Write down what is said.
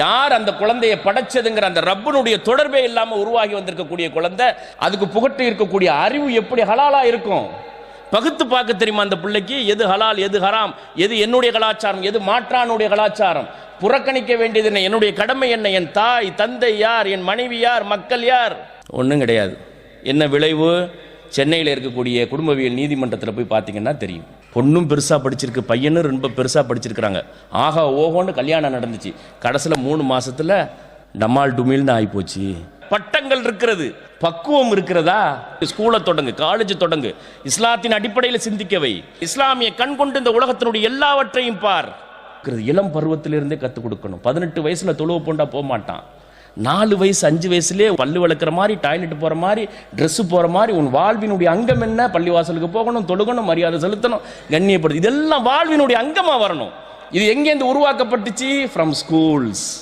யார் அந்த குழந்தையை படைச்சதுங்கிற அந்த ரப்பனுடைய தொடர்பே இல்லாம உருவாகி வந்திருக்கக்கூடிய குழந்தை, அதுக்கு புகட்டு இருக்கக்கூடிய அறிவு எப்படி ஹலாலா இருக்கும்? பகுத்து பார்க்க தெரியுமா அந்த பிள்ளைக்கு? எது ஹலால், எது ஹராம், எது என்னுடைய கலாச்சாரம், எது மாற்றானுடைய கலாச்சாரம், புறக்கணிக்க வேண்டியது என்ன, என்னுடைய கடமை என்ன, என் தாய் தந்தை யார், என் மனைவி யார், மக்கள் யார்? ஒன்றும் கிடையாது. என்ன விளைவு? சென்னையில் இருக்கக்கூடிய குடும்பவியல் நீதிமன்றத்தில் போய் பார்த்தீங்கன்னா தெரியும். பொண்ணும் பெருசாக படிச்சிருக்கு, பையனும் ரொம்ப பெருசாக படிச்சிருக்கிறாங்க. ஆகா ஓஹோன்னு கல்யாணம் நடந்துச்சு. கடைசியில் 3 மாசத்துல டமால் டுமில் தான் ஆகிப்போச்சு. பட்டங்கள் இருக்கிறது, பக்குவம் இருக்கிறதா? ஸ்கூலை தொடங்கு, காலேஜ் தொடங்கு, இஸ்லாத்தின் அடிப்படையில் சிந்திக்கவை, இஸ்லாமிய கண் கொண்டு இந்த உலகத்தினுடைய எல்லாவற்றையும் பார். இளம் பருவத்திலிருந்தே கற்றுக் கொடுக்கணும். 18 வயசுல தொழுவ போண்டா போக மாட்டான். 4 வயசு 5 வயசுலேயே பல்லு வளர்க்குற மாதிரி, டாய்லெட் போகிற மாதிரி, ட்ரெஸ்ஸு போகிற மாதிரி, உன் வாழ்வினுடைய அங்கம் என்ன? பள்ளிவாசலுக்கு போகணும், தொழுகணும், மரியாதை செலுத்தணும், கண்ணியப்படுது. இதெல்லாம் வாழ்வினுடைய அங்கமாக வரணும். இது எங்கேருந்து உருவாக்கப்பட்டுச்சு? From schools.